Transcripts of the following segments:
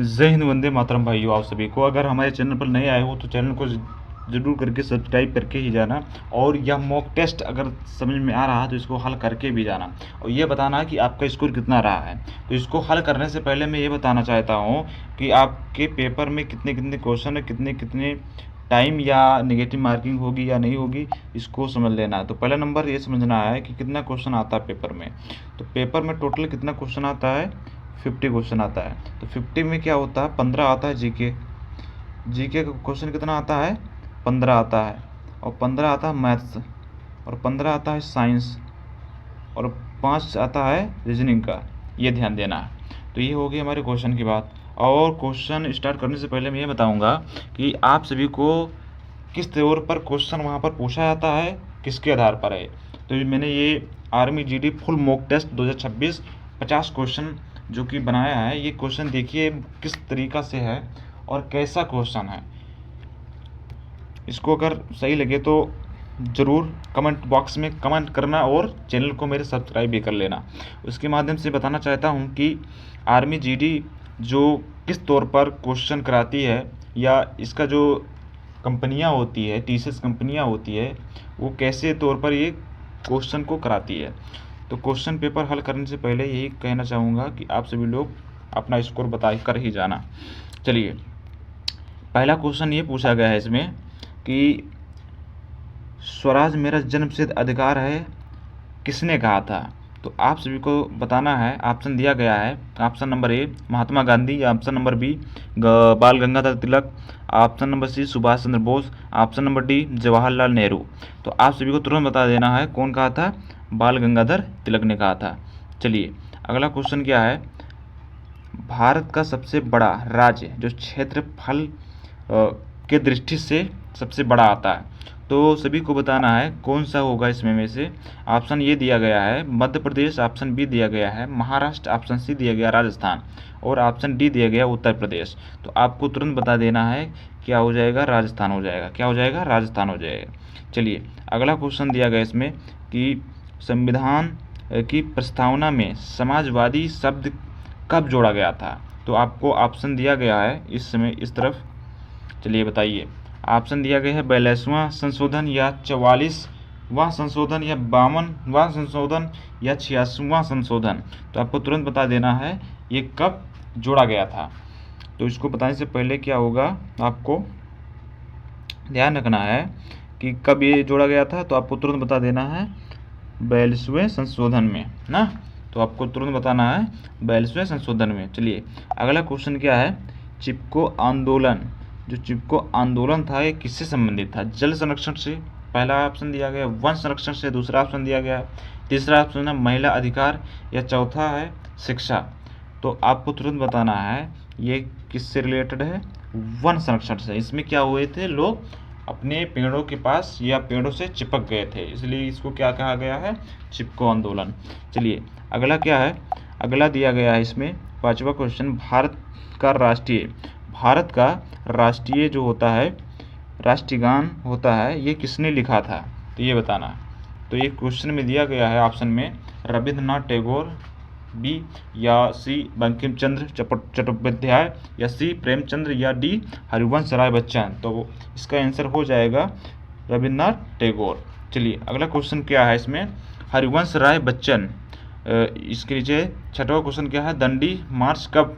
जय हिंद, वंदे मातरम भाइयों। आप सभी को, अगर हमारे चैनल पर नए आए हो तो चैनल को ज़रूर करके सब्सक्राइब करके ही जाना। और यह मॉक टेस्ट अगर समझ में आ रहा है तो इसको हल करके भी जाना और ये बताना कि आपका स्कोर कितना रहा है। तो इसको हल करने से पहले मैं ये बताना चाहता हूँ कि आपके पेपर में कितने कितने क्वेश्चन है, कितने कितने टाइम या नेगेटिव मार्किंग होगी या नहीं होगी, इसको समझ लेना है। तो पहला नंबर ये समझना है कि कितना क्वेश्चन आता है पेपर में। तो पेपर में टोटल कितना क्वेश्चन आता है, 50 क्वेश्चन आता है। तो 50 में क्या होता है, 15 आता है जीके। जीके का क्वेश्चन कितना आता है, 15 आता है। और 15 आता है मैथ्स, और 15 आता है साइंस, और 5 आता है रीजनिंग का। ये ध्यान देना है। तो ये होगी हमारे क्वेश्चन की बात। और क्वेश्चन स्टार्ट करने से पहले मैं ये बताऊंगा कि आप सभी को किस तौर पर क्वेश्चन वहाँ पर पूछा जाता है, किसके आधार पर है। तो मैंने ये army GD full mock test 2026 50 question जो कि बनाया है। ये क्वेश्चन देखिए किस तरीका से है और कैसा क्वेश्चन है। इसको अगर सही लगे तो ज़रूर कमेंट बॉक्स में कमेंट करना और चैनल को मेरे सब्सक्राइब भी कर लेना। उसके माध्यम से बताना चाहता हूँ कि आर्मी जीडी जो किस तौर पर क्वेश्चन कराती है, या इसका जो कंपनियाँ होती है, टीसीएस कंपनियाँ होती है, वो कैसे तौर पर ये क्वेश्चन को कराती है। तो क्वेश्चन पेपर हल करने से पहले यही कहना चाहूँगा कि आप सभी लोग अपना स्कोर बता कर ही जाना। चलिए, पहला क्वेश्चन ये पूछा गया है इसमें कि स्वराज मेरा जन्मसिद्ध अधिकार है, किसने कहा था। तो आप सभी को बताना है। ऑप्शन दिया गया है, option number A Mahatma Gandhi, या option number B Bal Gangadhar Tilak, option number C Subhash Chandra Bose, option number D Jawaharlal Nehru. तो आप सभी को तुरंत बता देना है कौन कहा था, बाल गंगाधर तिलक ने कहा था। चलिए, अगला क्वेश्चन क्या है, भारत का सबसे बड़ा राज्य जो क्षेत्रफल के दृष्टि से सबसे बड़ा आता है, तो सभी को बताना है कौन सा होगा इसमें में से। ऑप्शन ये दिया गया है मध्य प्रदेश, ऑप्शन बी दिया गया है महाराष्ट्र, ऑप्शन सी दिया गया राजस्थान, और ऑप्शन डी दिया गया उत्तर प्रदेश। तो आपको तुरंत बता देना है क्या हो जाएगा, राजस्थान हो जाएगा। क्या हो जाएगा, राजस्थान हो जाएगा। चलिए, अगला क्वेश्चन दिया गया इसमें कि संविधान की प्रस्तावना में समाजवादी शब्द कब जोड़ा गया था। तो आपको ऑप्शन दिया गया है इस समय इस तरफ। चलिए बताइए, ऑप्शन दिया गया है 42वां संशोधन, या 44वां संशोधन, या 52वां संशोधन, या 86वां संशोधन। तो आपको तुरंत बता देना है ये कब जोड़ा गया था। तो इसको बताने से पहले क्या होगा, आपको ध्यान रखना है कि कब ये जोड़ा गया था। तो आपको तुरंत बता देना है 42वें संशोधन में ना। तो आपको तुरंत बताना है 42वें संशोधन में। चलिए, अगला क्वेश्चन क्या है, चिपको आंदोलन, जो चिपको आंदोलन था ये किससे संबंधित था। जल संरक्षण से पहला ऑप्शन दिया गया, वन संरक्षण से दूसरा ऑप्शन दिया गया, तीसरा ऑप्शन है महिला अधिकार, या चौथा है शिक्षा। तो आपको तुरंत बताना है ये किससे रिलेटेड है, वन संरक्षण से। इसमें क्या हुए थे, लोग अपने पेड़ों के पास या पेड़ों से चिपक गए थे, इसलिए इसको क्या कहा गया है, चिपको आंदोलन। चलिए, अगला क्या है, अगला दिया गया है इसमें 5वां क्वेश्चन, भारत का राष्ट्रीय जो होता है, राष्ट्रगान होता है, ये किसने लिखा था। तो ये बताना है। तो ये क्वेश्चन में दिया गया है ऑप्शन में रविंद्रनाथ टैगोर, बी या सी बंकिम चंद्र चट्टोपाध्याय, या सी प्रेमचंद्र, या डी हरिवंश राय बच्चन। तो इसका आंसर हो जाएगा रविंद्रनाथ टैगोर। चलिए, अगला क्वेश्चन क्या है इसमें, हरिवंश राय बच्चन। इसके नीचे 6वां क्वेश्चन क्या है, दंडी मार्च कब,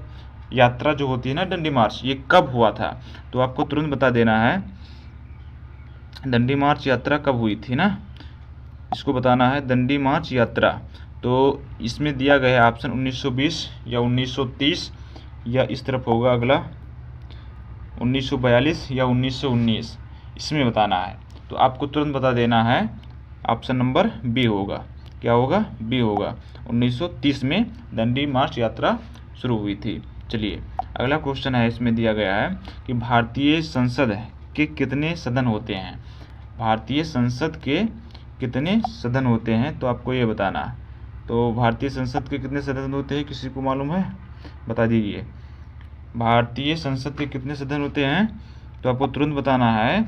यात्रा जो होती है ना दंडी मार्च, ये कब हुआ था। तो आपको तुरंत बता देना है दंडी मार्च यात्रा कब हुई थी ना, इसको बताना है दंडी मार्च यात्रा। तो इसमें दिया गया है ऑप्शन 1920 या 1930, या इस तरफ होगा अगला 1942 या 1919, इसमें बताना है। तो आपको तुरंत बता देना है ऑप्शन नंबर बी होगा। क्या होगा, बी होगा। 1930 में दंडी मार्च यात्रा शुरू हुई थी। चलिए, अगला क्वेश्चन है इसमें दिया गया है कि भारतीय संसद के कितने सदन होते हैं। भारतीय संसद के कितने सदन होते हैं, तो आपको ये बताना है। तो भारतीय संसद के कितने सदन होते हैं, किसी को मालूम है, बता दीजिए। भारतीय संसद के कितने सदन होते हैं, तो आपको तुरंत बताना है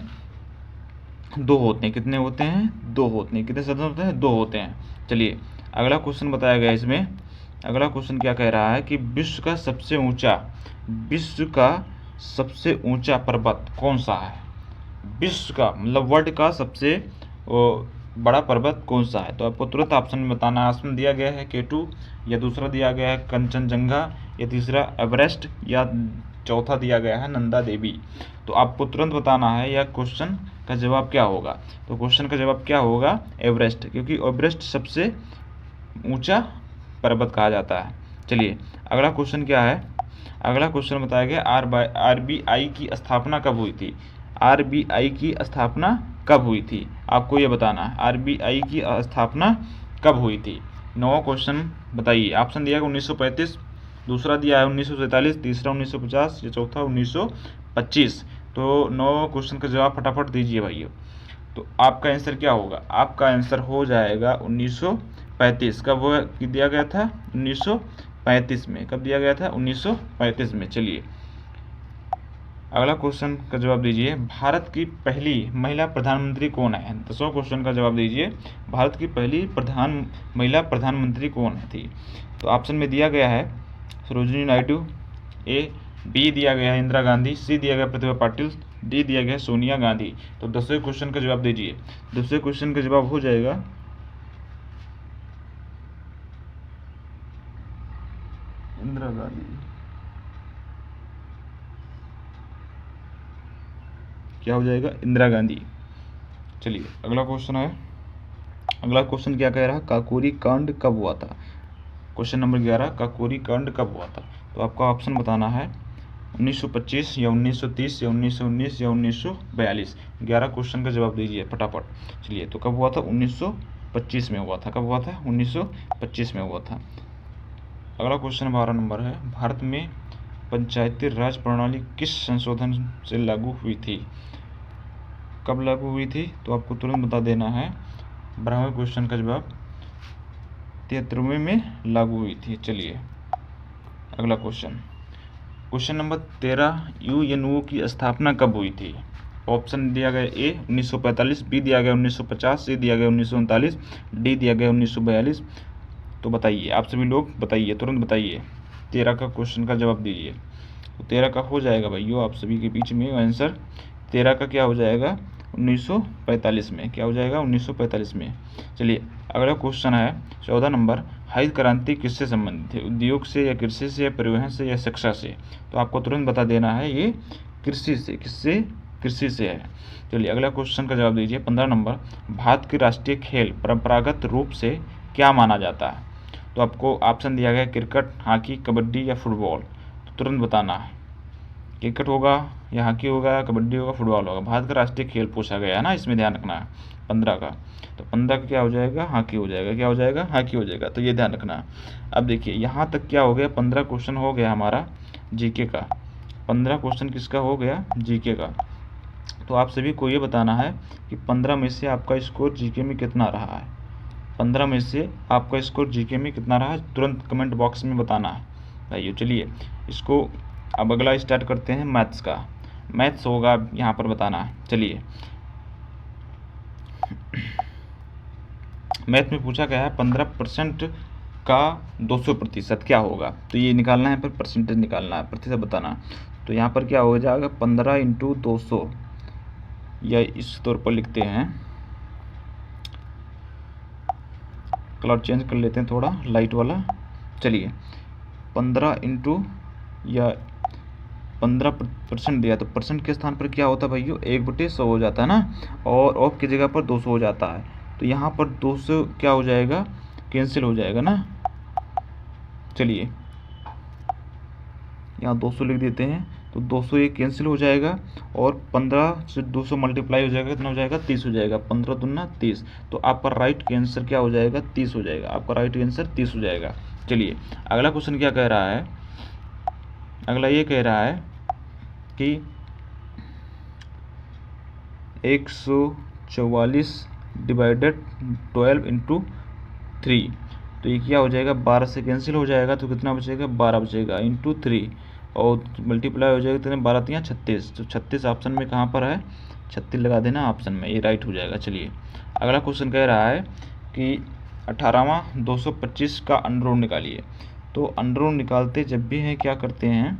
2 होते हैं। कितने होते हैं, 2 होते हैं। कितने सदन होते हैं, 2 होते हैं। चलिए, अगला क्वेश्चन बताया गया इसमें, अगला क्वेश्चन क्या कह रहा है कि विश्व का सबसे ऊंचा पर्वत कौन सा है। विश्व का मतलब वर्ल्ड का सबसे बड़ा पर्वत कौन सा है। तो आपको तुरंत ऑप्शन में बताना है। ऑप्शन दिया गया है K2, या दूसरा दिया गया है कंचनजंगा, या तीसरा एवरेस्ट, या चौथा दिया गया है नंदा देवी। तो आपको तुरंत बताना है यह क्वेश्चन का जवाब क्या होगा। तो क्वेश्चन का जवाब क्या होगा, एवरेस्ट, क्योंकि एवरेस्ट सबसे ऊंचा पर्वत कहा जाता है। चलिए अगला क्वेश्चन क्या है। अगला क्वेश्चन बताया गया RBI की स्थापना कब हुई थी। RBI की स्थापना कब हुई थी, आपको ये बताना है। RBI की स्थापना कब हुई थी। 9वां क्वेश्चन बताइए। ऑप्शन दिया है 1935, दूसरा दिया है 1947, तीसरा 1950, या चौथा 1925। तो 9 क्वेश्चन का जवाब फटाफट दीजिए भाइयों। तो आपका आंसर क्या होगा, आपका आंसर हो जाएगा 1935। कब वो दिया गया था, 1935 में। कब दिया गया था, 1935 में। चलिए अगला क्वेश्चन का जवाब दीजिए। भारत की पहली महिला प्रधानमंत्री कौन है। 10वां क्वेश्चन का जवाब दीजिए। भारत की पहली महिला प्रधानमंत्री कौन थी। तो ऑप्शन में दिया गया है सरोजिनी नायडू, बी दिया गया है इंदिरा गांधी, सी दिया गया प्रतिभा पाटिल, डी दिया गया है सोनिया गांधी। तो 10वें क्वेश्चन का जवाब दीजिए। 10वें क्वेश्चन का जवाब हो जाएगा इंदिरा गांधी। क्या हो जाएगा, इंदिरा गांधी। चलिए अगला क्वेश्चन है। अगला क्वेश्चन क्या कह रहा है, काकोरी कांड कब हुआ था। क्वेश्चन नंबर 11, काकोरी कांड कब हुआ था। तो आपका ऑप्शन बताना है 1925, या 1930, या 1919, या 1942। 11 क्वेश्चन का जवाब दीजिए फटाफट। चलिए तो कब हुआ था, 1925 में हुआ था। कब हुआ था, 1925 में हुआ था। अगला क्वेश्चन 12 नंबर है। भारत में पंचायती राज प्रणाली किस संशोधन से लागू हुई थी। कब लागू हुई थी, तो आपको तुरंत बता देना है। 12वें क्वेश्चन का जवाब 73वें में लागू हुई थी। चलिए अगला क्वेश्चन, क्वेश्चन नंबर 13, UNO की स्थापना कब हुई थी। ऑप्शन दिया गया ए 1945, बी दिया गया 1950, सी दिया गया 1939, डी दिया गया 1942। तो बताइए आप सभी लोग, बताइए तुरंत बताइए। 13 का क्वेश्चन का जवाब दीजिए। तो 13 का हो जाएगा भाइयों आप सभी के बीच में आंसर। 13 का क्या हो जाएगा, 1945 में। क्या हो जाएगा, 1945 में। चलिए अगला क्वेश्चन है 14 नंबर। हरित क्रांति किससे संबंधित है, उद्योग से, या कृषि से, या परिवहन से, या शिक्षा से। तो आपको तुरंत बता देना है ये कृषि से, किससे, कृषि से है। चलिए अगला क्वेश्चन का जवाब दीजिए। 15 नंबर। भारत के राष्ट्रीय खेल परंपरागत रूप से क्या माना जाता है। तो आपको ऑप्शन दिया गया क्रिकेट, हॉकी, कबड्डी, या फुटबॉल। तो तुरंत बताना है, क्रिकेट होगा, या हॉकी होगा, कबड्डी होगा, फुटबॉल होगा। भारत का राष्ट्रीय खेल पूछा गया है ना, इसमें ध्यान रखना है 15 का। तो 15 का क्या हो जाएगा, हॉकी हो जाएगा। क्या हो जाएगा, हॉकी हो जाएगा। तो ये ध्यान रखना है। अब देखिए यहाँ तक क्या हो गया, 15 क्वेश्चन हो गया हमारा जीके का। 15 क्वेश्चन किसका हो गया, जीके का। तो आप सभी को ये बताना है कि 15 में से आपका स्कोर जीके में कितना रहा है। 15 में से आपका स्कोर जीके में कितना रहा है, तुरंत कमेंट बॉक्स में बताना है भाइयों। चलिए इसको अब अगला स्टार्ट करते हैं मैथ्स का। मैथ्स होगा यहाँ पर बताना है। चलिए मैथ में पूछा गया है 15% का 200% क्या होगा। तो ये निकालना है, पर परसेंटेज निकालना है, प्रतिशत बताना। तो यहाँ पर क्या हो जाएगा, 15 × 200, या इस तौर पर लिखते हैं, कलर चेंज कर लेते हैं थोड़ा लाइट वाला। चलिए 15 इंटू, या 15% दिया तो परसेंट के स्थान पर क्या होता है भाइयों, 1/100 हो जाता है ना, और ऑफ की जगह पर 200 हो जाता है। तो यहाँ पर 200 क्या हो जाएगा, कैंसिल हो जाएगा ना। चलिए यहाँ 200 लिख देते हैं। तो 200 ये कैंसिल हो जाएगा, और 15 से 200 मल्टीप्लाई हो जाएगा, कितना हो जाएगा, 30 हो जाएगा। 15 दूना 30। तो आपका राइट आंसर क्या हो जाएगा, 30 हो जाएगा। आपका राइट आंसर 30 हो जाएगा। चलिए अगला क्वेश्चन क्या कह रहा है, अगला ये कह रहा है कि 144 डिवाइडेड 12 × 3। तो ये क्या हो जाएगा, 12 से कैंसिल हो जाएगा, तो कितना बचेगा, 12 बचेगा, × 3, और मल्टीप्लाई हो जाएगा, कितने, 12 × 36। तो 36 ऑप्शन में कहाँ पर है, 36 लगा देना ऑप्शन में, ये राइट हो जाएगा। चलिए अगला क्वेश्चन कह रहा है कि 18वां 225 का अंडर रूट निकालिए। तो अंडर रूट निकालते जब भी हैं क्या करते हैं,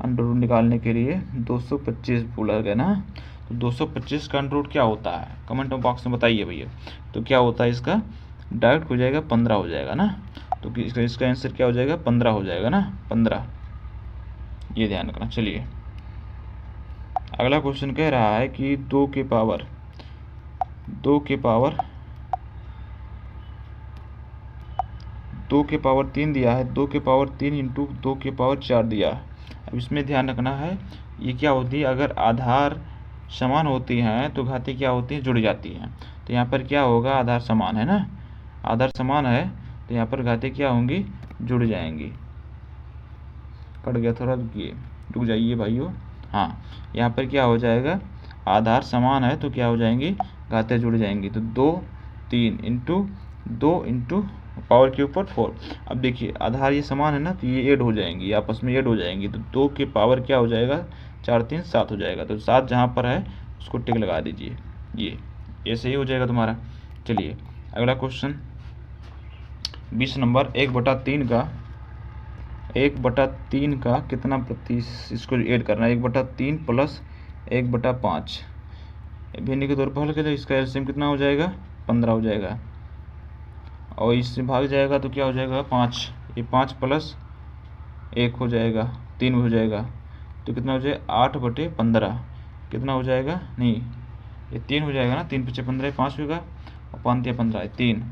अंडर रूट निकालने के लिए 225 बोला गया ना, तो 225 का अंडर रूट क्या होता है कमेंट बॉक्स में बताइए भैया। तो क्या होता है इसका डायरेक्ट हो जाएगा 15 हो जाएगा ना, तो इसका आंसर क्या हो जाएगा 15 हो जाएगा ना, 15, ये ध्यान रखना। चलिए अगला क्वेश्चन कह रहा है कि 2 के पावर 3 दिया है, 2 के पावर 3 इंटू 2 के पावर 4 दिया है। अब इसमें ध्यान रखना है ये क्या होती है, अगर आधार समान होती हैं तो घातें क्या होती हैं, जुड़ जाती हैं। तो यहाँ पर क्या होगा, आधार समान है ना, आधार समान है तो यहाँ पर घातें क्या होंगी, जुड़ जाएंगी। कट गया थोड़ा, रुक जाइए भाइयों। हाँ यहाँ पर क्या हो जाएगा, आधार समान है तो क्या हो जाएंगी, घातें जुड़ जाएंगी। तो 2 3 इंटू 2 इंटू पावर के ऊपर 4। अब देखिए आधार ये समान है ना, तो ये ऐड हो जाएंगी, आपस में ऐड हो जाएंगी। तो 2 के पावर क्या हो जाएगा, 4 3 7 हो जाएगा। तो 7 जहाँ पर है उसको टिक लगा दीजिए, ये ऐसे ही हो जाएगा तुम्हारा। चलिए अगला क्वेश्चन 20 नंबर 1/3 का कितना इसको ऐड करना है, 1/3 प्लस 1/5 भिन्न के तौर पर हल करें। इसका एलसीएम कितना हो जाएगा, 15 हो जाएगा, और इससे भाग जाएगा तो क्या हो जाएगा 5, ये 5 प्लस 1 हो जाएगा 3 हो जाएगा। तो कितना हो जाएगा 8/15 कितना हो जाएगा, नहीं ये 3 हो जाएगा ना, 3 × 15 5 होगा, और 5 × 15 है 3,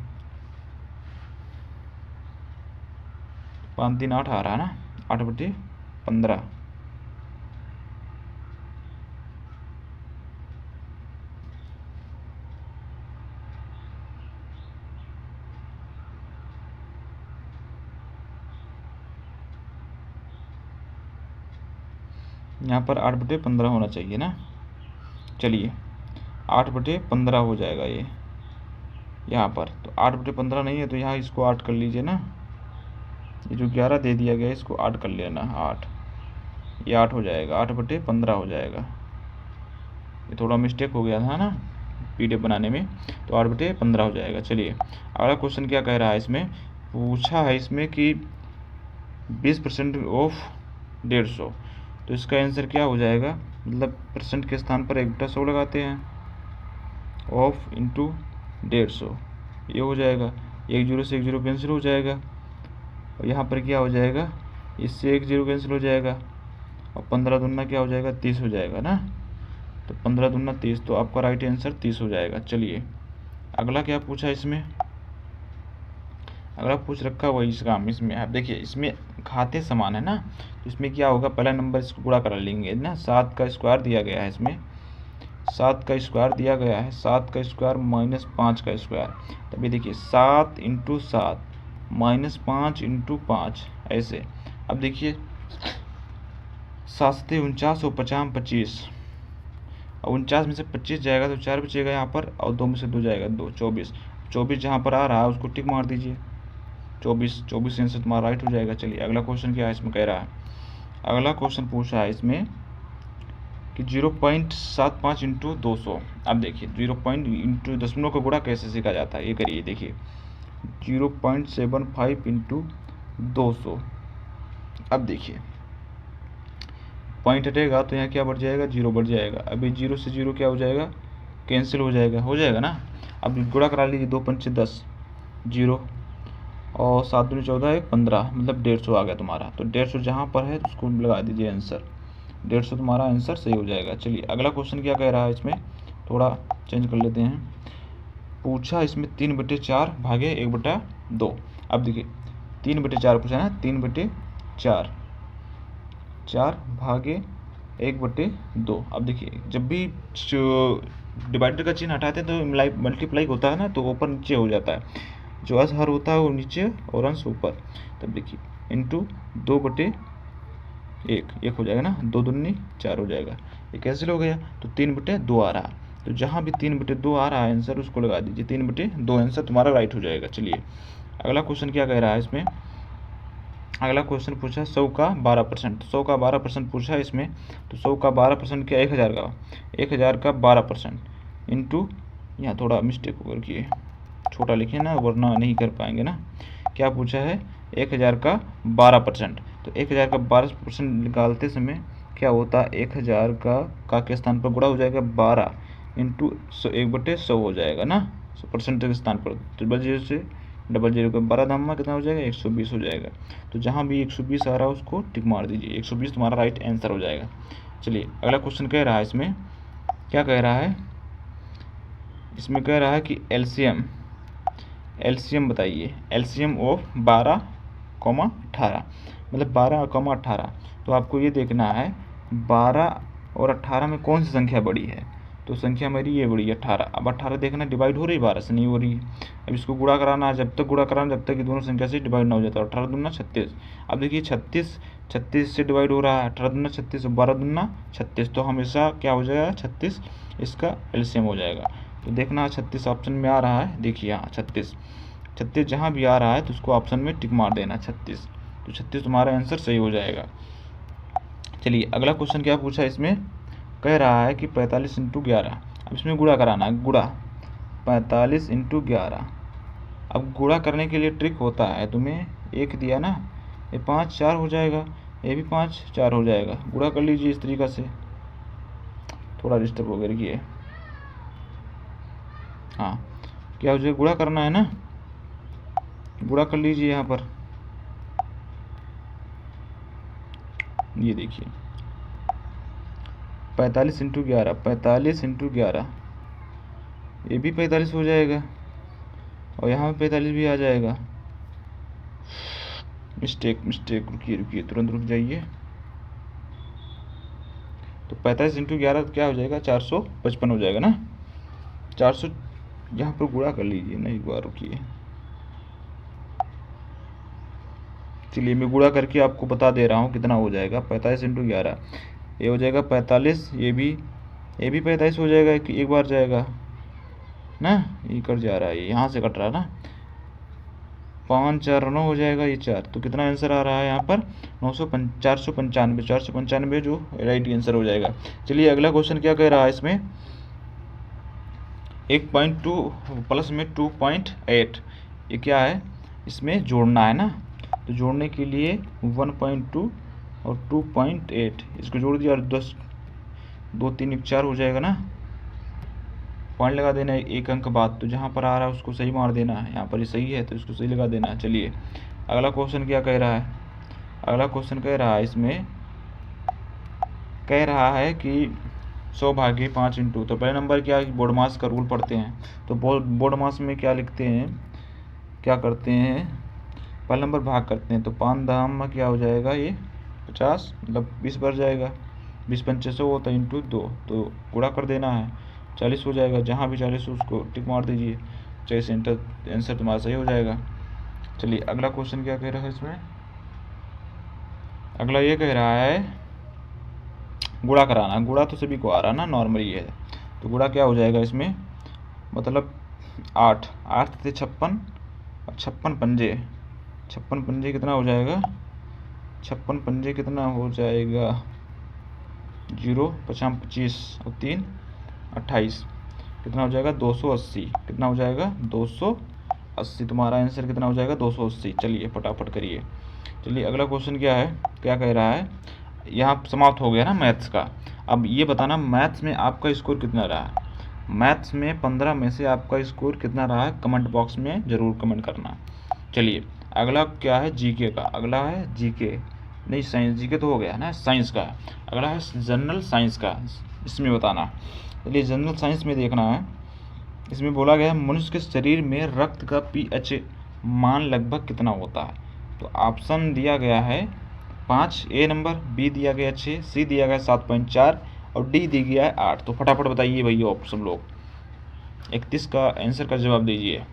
5 3 8 आ रहा है ना, 8/15। यहाँ पर 8/15 होना चाहिए ना। चलिए 8/15 हो जाएगा ये यहाँ पर, तो 8/15 नहीं है तो यहाँ इसको 8 कर लीजिए ना, ये जो 11 दे दिया गया इसको 8 कर लेना, 8 ये 8 हो जाएगा, 8/15 हो जाएगा। ये थोड़ा मिस्टेक हो गया था ना पीडीएफ बनाने में, तो 8/15 हो जाएगा। चलिए अगला क्वेश्चन क्या कह रहा है, इसमें पूछा है इसमें कि 20% ऑफ 150, तो इसका आंसर क्या हो जाएगा, मतलब परसेंट के स्थान पर 1/100 लगाते हैं, ऑफ इंटू 150 ये हो जाएगा, 1 0 से 1 0 कैंसिल हो जाएगा, और यहाँ पर क्या हो जाएगा, इससे 1 0 कैंसिल हो जाएगा, और 15 दूना क्या हो जाएगा 30 हो जाएगा ना, तो 15 दूना 30, तो आपका राइट आंसर 30 हो जाएगा। चलिए अगला क्या पूछा इसमें, अगला पूछ रखा वही इसका, इसमें आप देखिए इसमें खाते समान है ना, तो इसमें क्या होगा, पहला नंबर इसको गुणा कर लेंगे ना, 7 का स्क्वायर दिया गया है, इसमें 7 का स्क्वायर दिया गया है, 7 का स्क्वायर माइनस 5 का स्क्वायर, तभी देखिए 7 × 7 माइनस 5 × 5 ऐसे। अब देखिए 7 से 49 और 50 25, और 49 में से 25 जाएगा तो 4 बचेगा यहाँ पर, और 2 में से 2 जाएगा 2, 24 जहाँ पर आ रहा है उसको टिक मार दीजिए, 24 आंसर तुम्हारा राइट हो जाएगा। चलिए अगला क्वेश्चन क्या है इसमें कह रहा है, अगला क्वेश्चन पूछा है इसमें कि 0.75 × 200। अब देखिए 0 इंटू दशमलव का गुणा कैसे सीखा जाता है, ये करिए देखिए 0.75 × 200। अब देखिए पॉइंट हटेगा तो यहाँ क्या बढ़ जाएगा, 0 बढ़ जाएगा, अभी 0 से 0 क्या हो जाएगा, कैंसिल हो जाएगा ना। अब गुणा करा लीजिए, 2 × 5 = 10 0, और 7 दूनी 14 1 15, मतलब 150 आ गया तुम्हारा। तो 150 जहाँ पर है तो उसको लगा दीजिए आंसर, 150 तुम्हारा आंसर सही हो जाएगा। चलिए अगला क्वेश्चन क्या कह रहा है, इसमें थोड़ा चेंज कर लेते हैं। पूछा इसमें 3/4 भागे 1/2। अब देखिए 3/4 पूछा ना, 3/4 4 भागे 1/2। अब देखिए जब भी डिवाइडर का चिन्ह हटाते हैं तो मल्टीप्लाई होता है ना, तो ऊपर नीचे हो जाता है, जो अंश हर होता है वो नीचे और अंश ऊपर। तब देखिए इंटू 2/1 1 हो जाएगा ना, 2 दूनी 4 हो जाएगा, ये कैंसिल हो गया, तो 3/2 आ रहा। तो जहाँ भी 3/2 आ रहा है आंसर उसको लगा दीजिए, 3/2 आंसर तुम्हारा राइट हो जाएगा। चलिए अगला क्वेश्चन क्या कह रहा है इसमें, अगला क्वेश्चन पूछा 100 का 12%, 100 का 12% पूछा है इसमें, तो 100 का 12% क्या, 1000 का 12% इंटू, यहाँ थोड़ा मिस्टेक होकर किए, छोटा लिखे ना वरना नहीं कर पाएंगे ना, क्या पूछा है, 1000 का 12%। तो 1000 का 12% निकालते समय क्या होता है, 1000 का के स्थान पर गुणा हो जाएगा 12 इंटू 1/100 हो जाएगा ना, परसेंटेज के स्थान पर। ट्रिपल जीरो से डबल जीरो का 12 धामा कितना हो जाएगा, 120 हो जाएगा। तो जहाँ भी 120 आ रहा है उसको टिक मार दीजिए, 120 तुम्हारा राइट आंसर हो जाएगा। चलिए अगला क्वेश्चन कह रहा है, इसमें क्या कह रहा है, इसमें कह रहा है कि एलसीएम बताइए, एलसीएम ऑफ 12,18, मतलब 12,18। तो आपको ये देखना है 12 और 18 में कौन सी संख्या बड़ी है। तो संख्या मेरी ये बड़ी है 18। अब 18 देखना डिवाइड हो रही है, 12 से नहीं हो रही है। अब इसको गुणा कराना है, जब तक गुणा कराना जब तक ये दोनों संख्या से डिवाइड ना हो जाता है। 18 दूना 36। अब देखिए 36 से डिवाइड हो रहा है, 18 दूना 36, 12 दूना 36, तो हमेशा क्या हो जाएगा 36 इसका एलसीएम हो जाएगा। तो देखना 36 ऑप्शन में आ रहा है, देखिए यहाँ 36 जहाँ भी आ रहा है तो उसको ऑप्शन में टिक मार देना 36। तो 36 तुम्हारा आंसर सही हो जाएगा। चलिए अगला क्वेश्चन क्या पूछा, इसमें कह रहा है कि 45 इंटू 11। अब इसमें गुणा कराना है, गुणा 45 इंटू 11। अब गुणा करने के लिए ट्रिक होता है, तुम्हें एक दिया ना, ये 5 4 हो जाएगा, ये भी 5 4 हो जाएगा। गुणा कर लीजिए इस तरीक़ा से, थोड़ा डिस्टर्ब हो गया ये, हाँ क्या हो जाएगा, गुणा करना है ना, गुणा कर लीजिए यहाँ पर। ये देखिए 45 इंटू 11, 45 इंटू 11, ये भी 45 हो जाएगा और यहाँ पे 45 भी आ जाएगा। मिस्टेक, रुकिए तुरंत रुक जाइए। तो 45 इंटू 11 क्या हो जाएगा, 455 हो जाएगा ना। 400 यहाँ पर गुणा कर लीजिए ना, एक बार रुकिए। चलिए मैं गुणा करके आपको बता दे रहा हूँ कितना हो जाएगा। 45 इंटू 11 ये हो जाएगा 45, ये भी 45 हो जाएगा, एक बार जाएगा ना, ये कट जा रहा है, यहाँ से कट रहा है ना, 5 4 9 हो जाएगा, ये 4। तो कितना आंसर आ रहा है यहाँ पर, 495 जो राइट आंसर हो जाएगा। चलिए अगला क्वेश्चन क्या कह रहा है, इसमें 1.2 प्लस में 2.8, ये क्या है, इसमें जोड़ना है ना। तो जोड़ने के लिए 1.2 और 2.8 इसको जोड़ दिया और 10 2 3 1 4 हो जाएगा ना। पॉइंट लगा देना है एक अंक बाद, तो जहाँ पर आ रहा है उसको सही मार देना है। यहाँ पर ये सही है तो इसको सही लगा देना है। चलिए अगला क्वेश्चन क्या कह रहा है, अगला क्वेश्चन कह रहा है, इसमें कह रहा है कि 100 भागे 5 इंटू। तो पहले नंबर क्या है, बोर्ड मास का रूल पढ़ते हैं। तो बोर्ड मास में क्या लिखते हैं, क्या करते हैं, पहले नंबर भाग करते हैं। तो 5 धाम में क्या हो जाएगा, ये 50 मतलब 20 बढ़ जाएगा, 20 पंचे 100 होता है इंटू 2, तो गुणा कर देना है, 40 हो जाएगा। जहाँ भी 40 हो उसको टिक मार दीजिए, 40 आंसर तुम्हारा सही हो जाएगा। चलिए अगला क्वेश्चन क्या कह रहा है, इसमें अगला ये कह रहा है गुणा कराना। गुणा तो सभी को आ रहा है ना, नॉर्मली है। तो गुणा क्या हो जाएगा इसमें, मतलब 8 थे 56 और 56 पंजे कितना हो जाएगा, 56 पंजे कितना हो जाएगा, 0 5 25 और 3 28, कितना हो जाएगा 280, कितना हो जाएगा 280। तुम्हारा आंसर कितना हो जाएगा 280। चलिए फटाफट करिए। चलिए अगला क्वेश्चन क्या है, क्या कह रहा है, यहाँ समाप्त हो गया ना मैथ्स का। अब ये बताना मैथ्स में आपका स्कोर कितना रहा। मैथ्स में 15 में से आपका स्कोर कितना रहा है, कमेंट बॉक्स में ज़रूर कमेंट करना। चलिए अगला क्या है, जीके का। अगला है जीके नहीं, साइंस, जीके तो हो गया ना, साइंस का। अगला है जनरल साइंस का, इसमें बताना। चलिए जनरल साइंस में देखना है, इसमें बोला गया है मनुष्य के शरीर में रक्त का पीएच मान लगभग कितना होता है। तो ऑप्शन दिया गया है 5 ए नंबर, बी दिया गया 6, सी दिया गया 7.4 और डी दिया गया है 8। तो फटाफट बताइए भैया आप सब लोग, 31 का आंसर का जवाब दीजिए।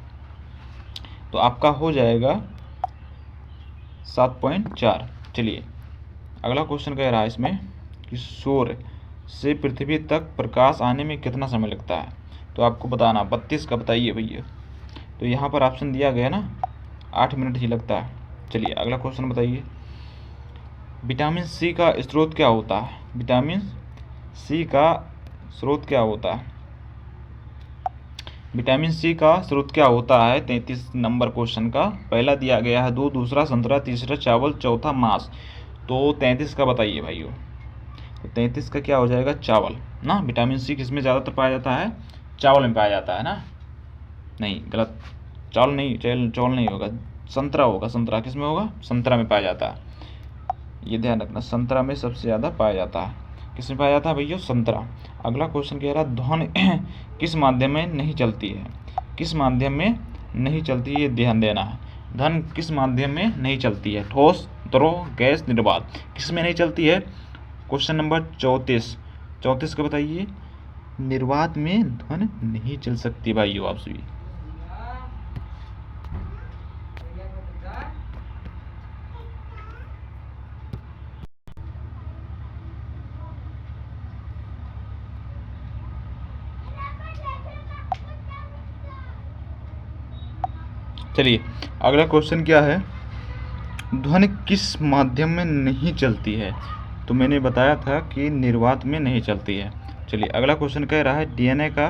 तो आपका हो जाएगा 7.4। चलिए अगला क्वेश्चन कह रहा है इसमें कि सूर्य से पृथ्वी तक प्रकाश आने में कितना समय लगता है। तो आपको बताना 32 का बताइए भैया। तो यहाँ पर ऑप्शन दिया गया ना 8 मिनट ही लगता है। चलिए अगला क्वेश्चन बताइए, विटामिन सी का स्रोत क्या होता है। विटामिन सी का स्रोत क्या होता है। विटामिन सी का स्रोत क्या होता है? 33 नंबर क्वेश्चन का पहला दिया गया है दूध, दूसरा संतरा, तीसरा चावल, चौथा मांस। तो 33 का बताइए भाइयों। तो 33 का क्या हो जाएगा? चावल ना। विटामिन सी किस में ज़्यादातर पाया जाता है? चावल में पाया जाता है ना। नहीं, गलत। चावल नहीं, चावल नहीं होगा, संतरा होगा। संतरा किस में होगा? संतरा में पाया जाता है। ये ध्यान रखना, संतरा में सबसे ज़्यादा पाया जाता है। किस में पाया जाता है भैया? संतरा। अगला क्वेश्चन कह रहा है ध्वनि किस माध्यम में नहीं चलती है? किस माध्यम में नहीं चलती है, ये ध्यान देना है। धन किस माध्यम में नहीं चलती है? ठोस, द्रव, गैस, निर्वात। किस में नहीं चलती है? Question number 34। 34 का बताइए। निर्वात में ध्वनि नहीं चल सकती भाइयों आप सभी। चलिए अगला क्वेश्चन क्या है? ध्वनि किस माध्यम में नहीं चलती है? तो मैंने बताया था कि निर्वात में नहीं चलती है। चलिए अगला क्वेश्चन कह रहा है डीएनए का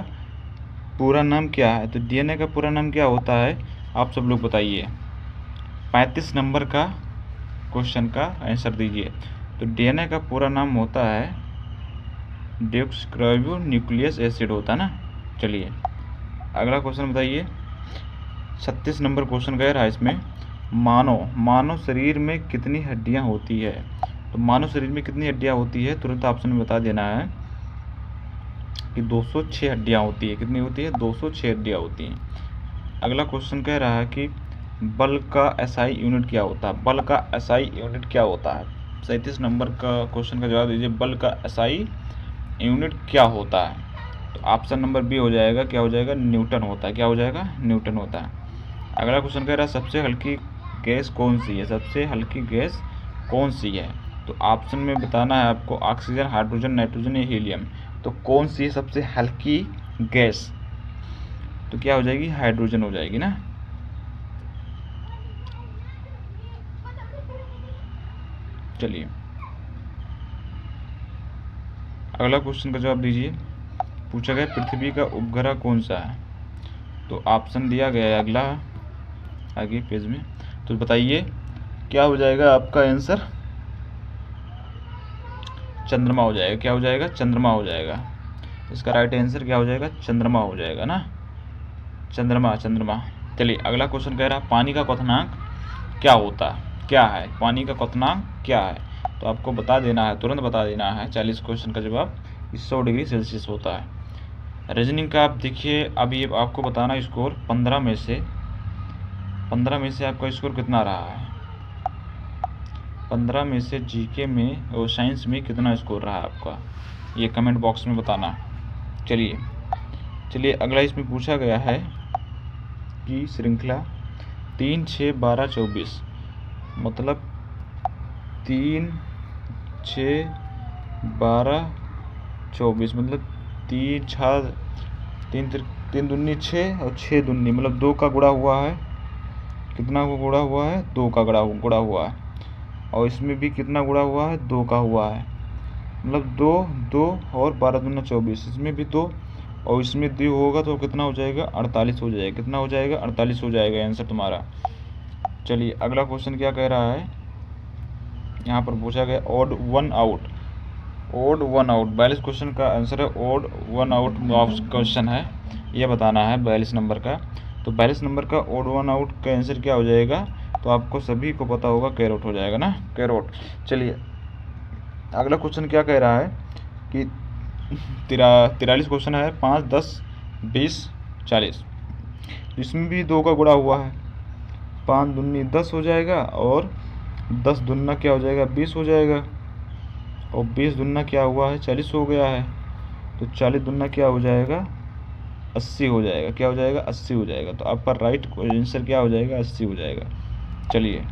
पूरा नाम क्या है? तो डीएनए का पूरा नाम क्या होता है? आप सब लोग बताइए। 35 नंबर का क्वेश्चन का आंसर दीजिए। तो डीएनए का पूरा नाम होता है डीऑक्सीराइबो न्यूक्लियस एसिड होता है ना। चलिए अगला क्वेश्चन बताइए। 36 नंबर क्वेश्चन कह रहा है इसमें मानव शरीर में कितनी हड्डियां होती है? तो मानव शरीर में कितनी हड्डियां होती है? तुरंत ऑप्शन में बता देना है कि 206 हड्डियां होती है। कितनी होती है? 206 हड्डियां होती हैं। अगला क्वेश्चन कह रहा है कि बल का एसआई यूनिट क्या होता है? बल का एसआई यूनिट क्या होता है? 37 नंबर का क्वेश्चन का जवाब दीजिए। बल का एसआई यूनिट क्या होता है? तो ऑप्शन नंबर बी हो जाएगा। क्या हो जाएगा? न्यूटन होता है। क्या हो जाएगा? न्यूटन होता है। अगला क्वेश्चन कह रहा है सबसे हल्की गैस कौन सी है? सबसे हल्की गैस कौन सी है? तो ऑप्शन में बताना है आपको ऑक्सीजन, हाइड्रोजन, नाइट्रोजन या हीलियम। तो कौन सी है सबसे हल्की गैस? तो क्या हो जाएगी? हाइड्रोजन हो जाएगी ना। चलिए अगला क्वेश्चन का जवाब दीजिए। पूछा गया पृथ्वी का उपग्रह कौन सा है? तो ऑप्शन दिया गया है अगला आगे पेज में। तो बताइए क्या हो जाएगा आपका आंसर? चंद्रमा हो जाएगा। क्या हो जाएगा? चंद्रमा हो जाएगा। इसका राइट आंसर क्या हो जाएगा? चंद्रमा हो जाएगा ना। चंद्रमा, चंद्रमा। चलिए अगला क्वेश्चन कह रहा है पानी का क्वथनांक क्या होता है? क्या है पानी का क्वथनांक? क्या है? तो आपको बता देना है, तुरंत बता देना है। 40 क्वेश्चन का जवाब 100 डिग्री सेल्सियस होता है। रीजनिंग का आप देखिए, अभी आपको बताना स्कोर 15 में से आपका स्कोर कितना रहा है? 15 में से जीके में और साइंस में कितना स्कोर रहा है आपका, ये कमेंट बॉक्स में बताना। चलिए अगला इसमें पूछा गया है कि श्रृंखला 3, 6, 12, 24 मतलब 3, 6, 12, 24 मतलब 3 दूनी 6 और 6 दूनी मतलब 2 का गुणा हुआ है। कितना को गुणा हुआ है? 2 का गुणा हुआ है। और इसमें भी कितना गुणा हुआ है? 2 का हुआ है। मतलब 2, 2 और 12 दूना 24, इसमें भी 2 और इसमें 2 होगा तो कितना हो जाएगा? 48 हो जाएगा। कितना हो जाएगा? 48 हो जाएगा आंसर तुम्हारा। चलिए अगला क्वेश्चन क्या कह रहा है? यहाँ पर पूछा गया ओड वन आउट। 42 क्वेश्चन का आंसर है ओड वन आउट क्वेश्चन है, ये बताना है 42 नंबर का। तो 42 नंबर का ओड वन आउट का आंसर क्या हो जाएगा? तो आपको सभी को पता होगा, कैरोट हो जाएगा ना, कैरोट। चलिए अगला क्वेश्चन क्या कह रहा है कि 43 क्वेश्चन है। 5, 10, 20, 40 इसमें भी 2 का गुणा हुआ है। 5 दूनी 10 हो जाएगा और 10 दूना क्या हो जाएगा? 20 हो जाएगा और 20 दूना क्या हुआ है? 40 हो गया है। तो 40 दूना क्या हो जाएगा? 80 हो जाएगा। क्या हो जाएगा? 80 हो जाएगा। तो आपका राइट आंसर क्या हो जाएगा? 80 हो जाएगा। चलिए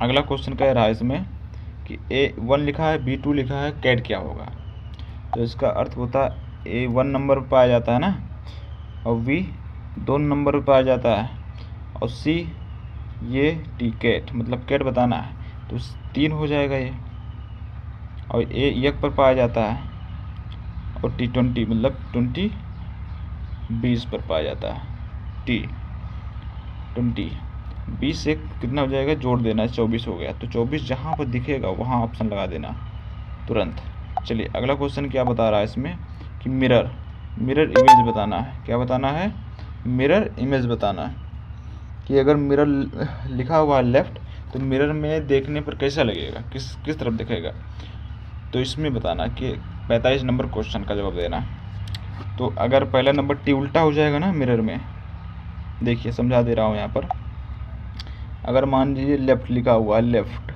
अगला क्वेश्चन कह रहा है इसमें कि A1 लिखा है, B2 लिखा है, कैट क्या होगा? तो इसका अर्थ होता है A1 नंबर पर पाया जाता है ना, और B 2 नंबर पर पाया जाता है, और C ये टी कैट मतलब कैट बताना है। तो 3 हो जाएगा ये, और A 1 पर पाया जाता है, और T20 मतलब 20 20 पर पाया जाता है। टी 20, 20 से कितना हो जाएगा, जोड़ देना है, 24 हो गया। तो 24 जहाँ पर दिखेगा वहाँ ऑप्शन लगा देना तुरंत। चलिए अगला क्वेश्चन क्या बता रहा है इसमें कि मिरर इमेज बताना है। क्या बताना है, मिरर इमेज बताना है कि अगर मिरर लिखा हुआ है लेफ़्ट तो मिरर में देखने पर कैसा लगेगा, किस तरफ दिखेगा। तो इसमें बताना कि 45 नंबर क्वेश्चन का जवाब देना है। तो अगर पहला नंबर टी उल्टा हो जाएगा ना मिरर में, देखिए समझा दे रहा हूँ यहाँ पर। अगर मान लीजिए लेफ़्ट लिखा हुआ है, लेफ़्ट,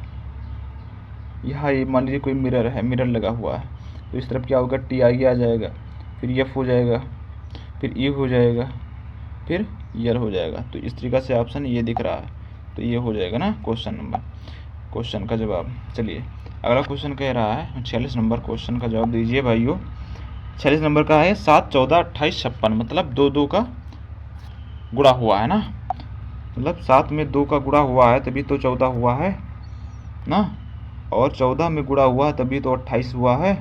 यहाँ ये मान लीजिए कोई मिरर है, मिरर लगा हुआ है, तो इस तरफ क्या होगा, टी आगे आ जाएगा, फिर एफ हो जाएगा, फिर ई हो जाएगा, फिर ईयर हो जाएगा। तो इस तरीक़ा से ऑप्शन ये दिख रहा है, तो ये हो जाएगा ना क्वेश्चन का जवाब। चलिए अगला क्वेश्चन कह रहा है 46 नंबर क्वेश्चन का जवाब दीजिए भाइयों। 46 नंबर का है 7, 14, 28, 56, मतलब 2 का गुणा हुआ है ना, मतलब 7 में 2 का गुणा हुआ है तभी तो 14 हुआ है ना, और 14 में गुणा हुआ तभी तो 28 हुआ है,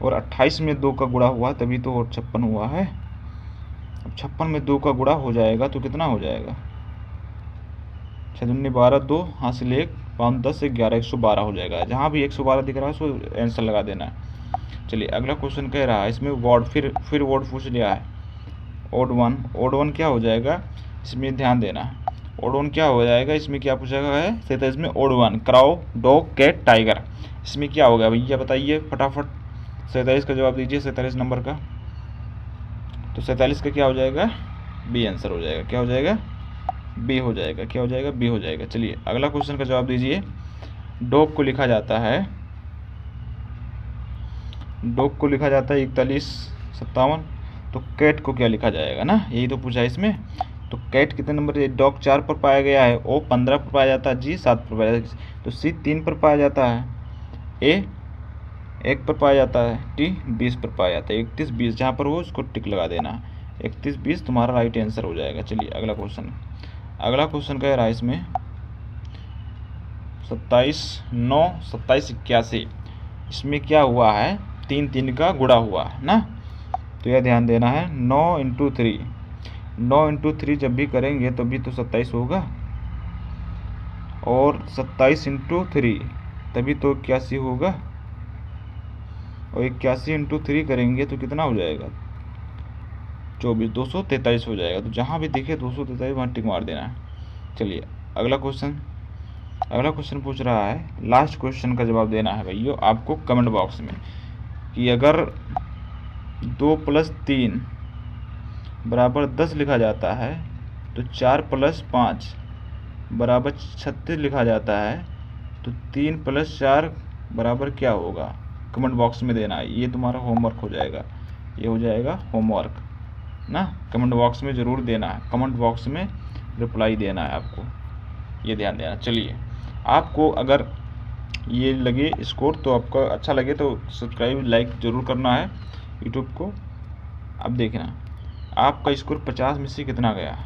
और 28 में 2 का गुणा हुआ तभी तो 56 हुआ है। अब 56 में 2 का गुणा हो जाएगा तो कितना हो जाएगा, 6 दूनी 12, 2 हासिल 1, 5 10 11, 112 हो जाएगा। जहाँ भी 112 दिख रहा है उसको आंसर लगा देना है। चलिए अगला क्वेश्चन कह रहा है इसमें वर्ड, फिर वर्ड पूछ लिया है। ओड वन क्या हो जाएगा, इसमें ध्यान देना है। ओड वन क्या हो जाएगा, इसमें क्या पूछा गया है, 47 में odd one, crow, dog, cat, tiger, इसमें क्या होगा भैया बताइए फटाफट। 47 का जवाब दीजिए, 47 नंबर का। तो 47 का क्या हो जाएगा, बी आंसर हो जाएगा। क्या हो जाएगा, बी हो जाएगा। क्या हो जाएगा, बी हो जाएगा। चलिए अगला क्वेश्चन का जवाब दीजिए। डॉग को लिखा जाता है 41, 57, तो कैट को क्या लिखा जाएगा ना, यही तो पूछा है इसमें। तो कैट कितने नंबर, डॉग 4 पर पाया गया है, ओ 15 पर पाया जाता है, जी 7 पर पाया जाता है, तो सी 3 पर पाया जाता है, ए 1 पर पाया जाता है, टी 20 पर पाया जाता है। 31, 20 जहाँ पर हो उसको टिक लगा देना है। 31, 20 तुम्हारा राइट आंसर हो जाएगा। चलिए अगला क्वेश्चन कह रहा है इसमें 27, 9, 27, 81, इसमें क्या हुआ है, 3 का गुणा हुआ है ना, तो यह ध्यान देना है। 9 × 3, 9 × 3 जब भी करेंगे तभी तो 27 होगा, और 27 × 3 तभी तो 81 होगा, और 81 × 3 करेंगे तो कितना हो जाएगा, 24, 243 हो जाएगा। तो जहाँ भी दिखे 243 वहाँ टिक मार देना है। चलिए अगला क्वेश्चन पूछ रहा है, लास्ट क्वेश्चन का जवाब देना है भैया आपको कमेंट बॉक्स में, कि अगर 2 + 3 = 10 लिखा जाता है, तो 4 + 5 = 36 लिखा जाता है, तो 3 + 4 = क्या होगा, कमेंट बॉक्स में देना है। ये तुम्हारा होमवर्क हो जाएगा, ये हो जाएगा होमवर्क ना, कमेंट बॉक्स में ज़रूर देना है, कमेंट बॉक्स में रिप्लाई देना है आपको, ये ध्यान देना। चलिए आपको अगर ये लगे स्कोर, तो आपका अच्छा लगे तो सब्सक्राइब लाइक ज़रूर करना है यूट्यूब को। अब देखना आपका स्कोर 50 में से कितना गया,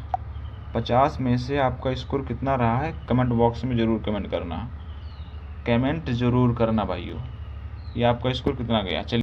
50 में से आपका स्कोर कितना रहा है, कमेंट बॉक्स में ज़रूर कमेंट करना भाइयों, ये आपका स्कोर कितना गया। चलिए